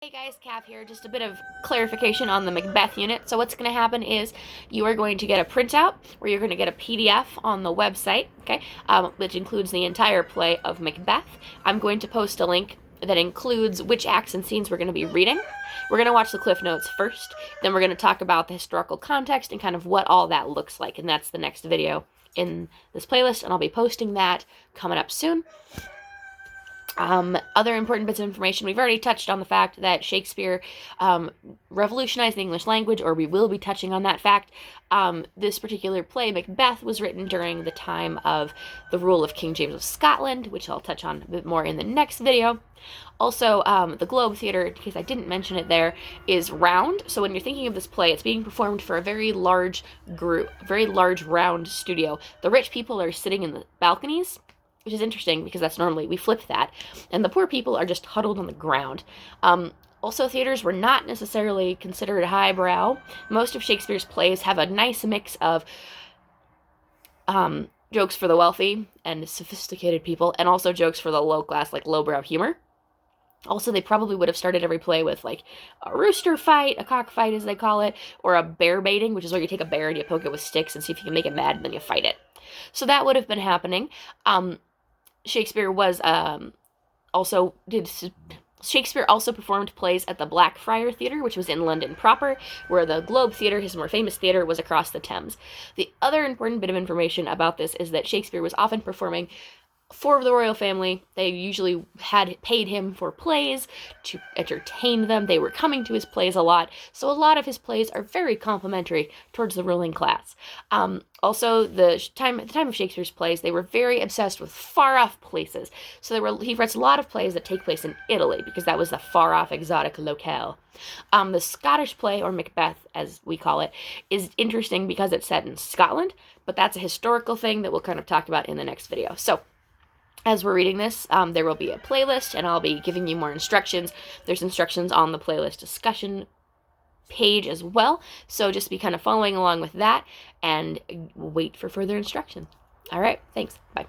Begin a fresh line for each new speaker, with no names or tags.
Hey guys, Cav here. Just a bit of clarification on the Macbeth unit. So what's going to happen is you are going to get a printout where you're going to get a PDF on the website, okay, which includes the entire play of Macbeth. I'm going to post a link that includes which acts and scenes we're going to be reading. We're going to watch the Cliff Notes first, then we're going to talk about the historical context and kind of what all that looks like, and that's the next video in this playlist, and I'll be posting that coming up soon. Other important bits of information, we've already touched on the fact that Shakespeare revolutionized the English language, or we will be touching on that fact. This particular play, Macbeth, was written during the time of the rule of King James of Scotland, which I'll touch on a bit more in the next video. Also, the Globe Theatre, in case I didn't mention it there, is round. So when you're thinking of this play, it's being performed for a very large group, very large round studio. The rich people are sitting in the balconies, which is interesting because that's normally, we flip that, and the poor people are just huddled on the ground. Also, theaters were not necessarily considered highbrow. Most of Shakespeare's plays have a nice mix of jokes for the wealthy and sophisticated people, and also jokes for the low class, like lowbrow humor. Also, they probably would have started every play with, like, a rooster fight, a cockfight as they call it, or a bear baiting, which is where you take a bear and you poke it with sticks and see if you can make it mad, and then you fight it. So that would have been happening. Shakespeare also performed plays at the Blackfriars Theatre, which was in London proper, where the Globe Theatre, his more famous theatre, was across the Thames. The other important bit of information about this is that Shakespeare was often performing for the royal family. They usually had paid him for plays to entertain them. They were coming to his plays a lot, so a lot of his plays are very complimentary towards the ruling class. Also, at the time of Shakespeare's plays, they were very obsessed with far-off places. So he writes a lot of plays that take place in Italy, because that was the far-off exotic locale. The Scottish play, or Macbeth as we call it, is interesting because it's set in Scotland, but that's a historical thing that we'll kind of talk about in the next video. So, as we're reading this, there will be a playlist, and I'll be giving you more instructions. There's instructions on the playlist discussion page as well, so just be kind of following along with that, and wait for further instruction. All right, thanks. Bye.